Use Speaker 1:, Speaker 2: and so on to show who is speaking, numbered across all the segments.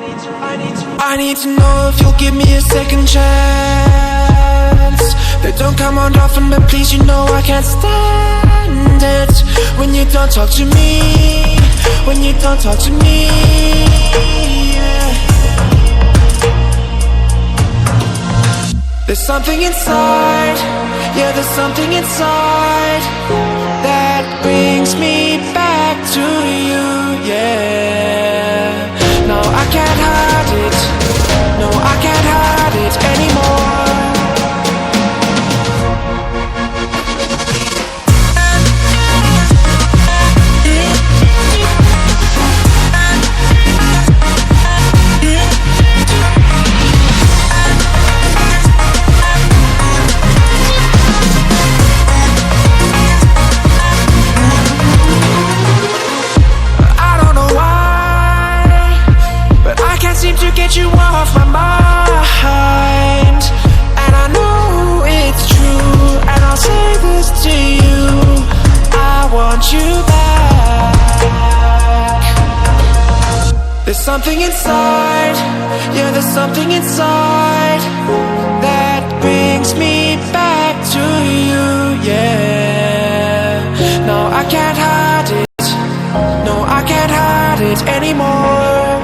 Speaker 1: I need to know if you'll give me a second chance. They don't come on often, but please, you know I can't stand it when you don't talk to me, when you don't talk to me, yeah. There's something inside, yeah, there's something inside that brings me back to you, yeah. No, I can't hide it, no, I can't hide it anymore. Seem to get you off my mind, and I know it's true, and I'll say this to you, I want you back. There's something inside, yeah, there's something inside that brings me back to you, yeah. No, I can't hide it, no, I can't hide it anymore.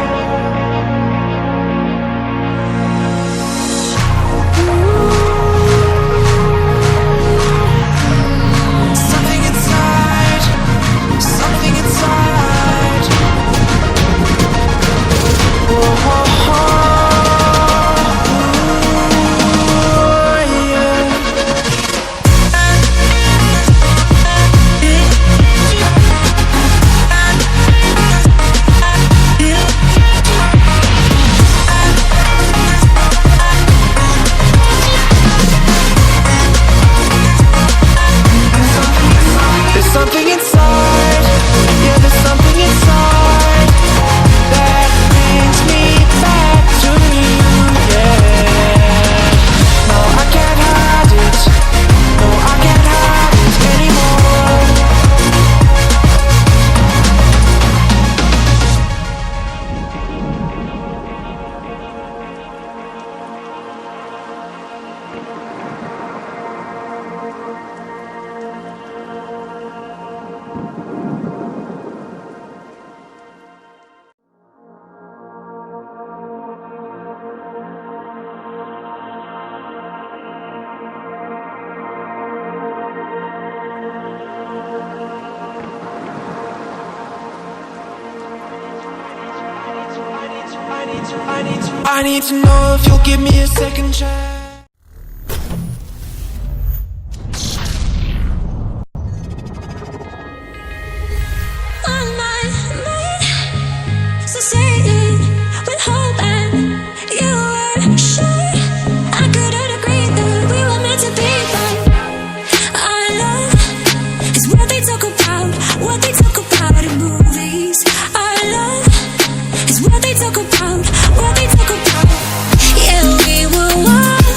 Speaker 1: I need to know if you'll give me a second chance.
Speaker 2: What they talk about, yeah, we were one.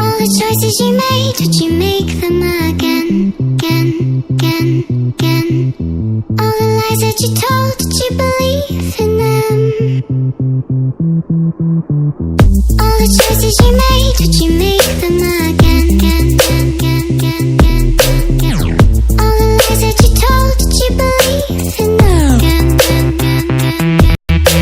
Speaker 2: All the choices you made, did you make them again, again, again, again? All the lies that you told, did you believe in them? All the choices you made, did you make them again, again, again, again, again, again? All the lies that you told, did you believe in them? Again, again, again, again,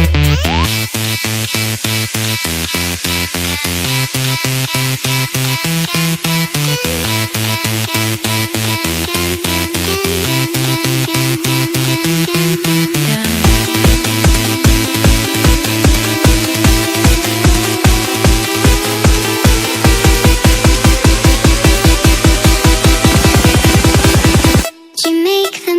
Speaker 2: Did you make them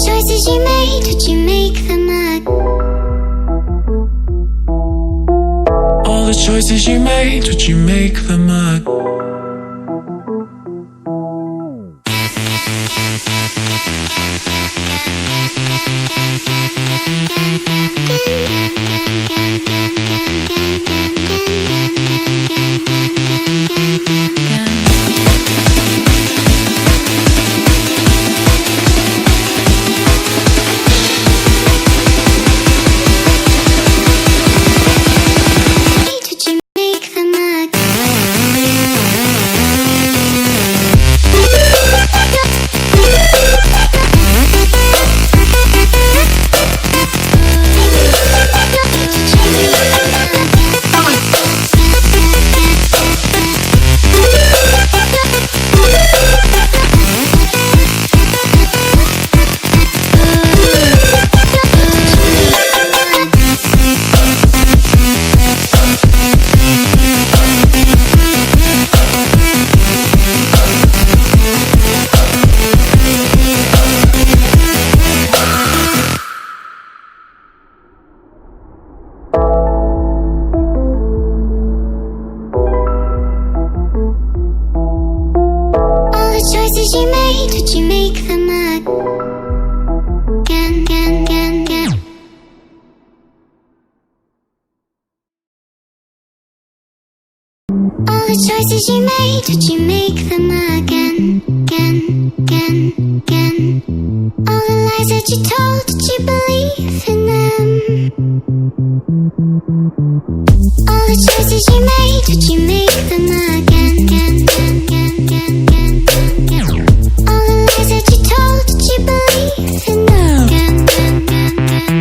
Speaker 2: choices you made, did you make them
Speaker 1: All the choices you made, did you make them
Speaker 2: choices you made, did you make them again, again, again, again? All the choices you made, did you make them again, again, again, again? All the lies that you told, did you believe in them? All the choices you made, did you make them again, again, again, again, again, again, again? All the lies that you told, did you believe in them? Again, again, again, again,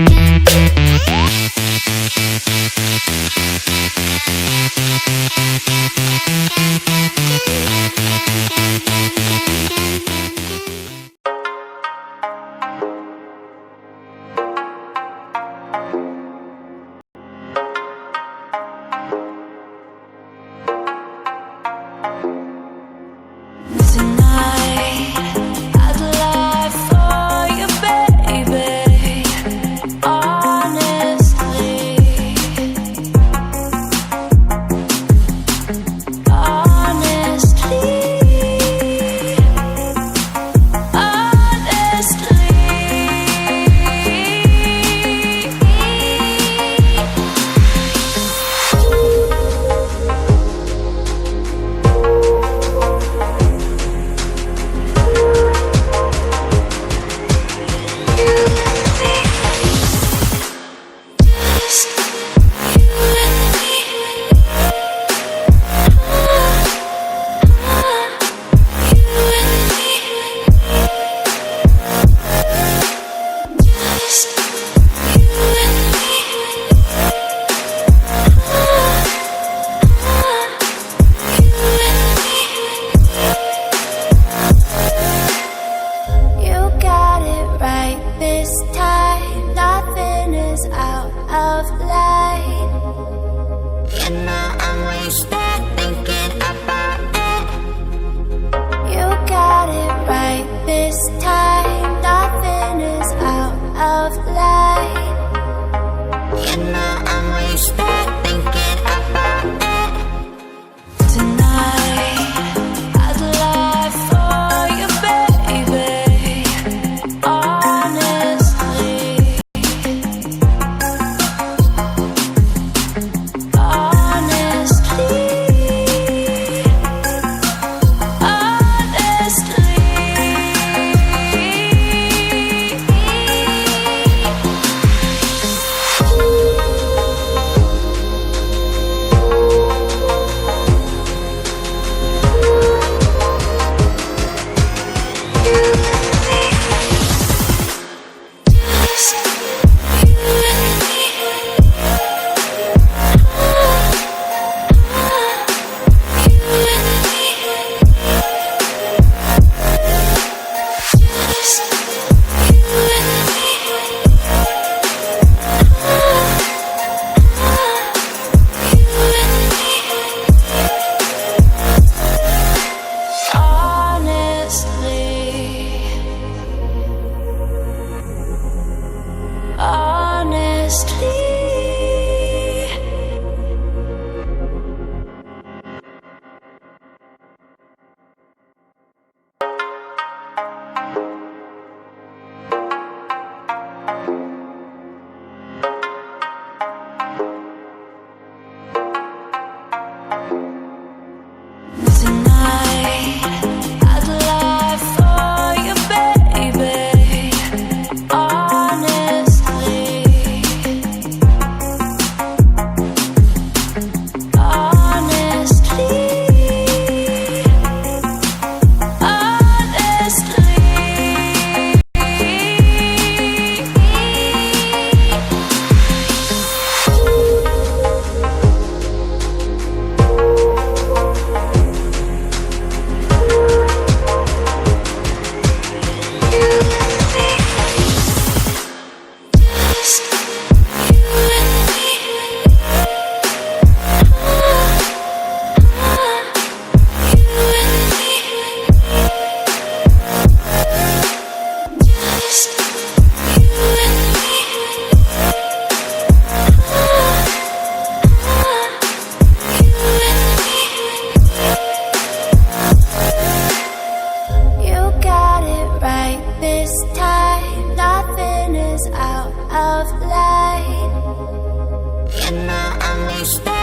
Speaker 2: stay.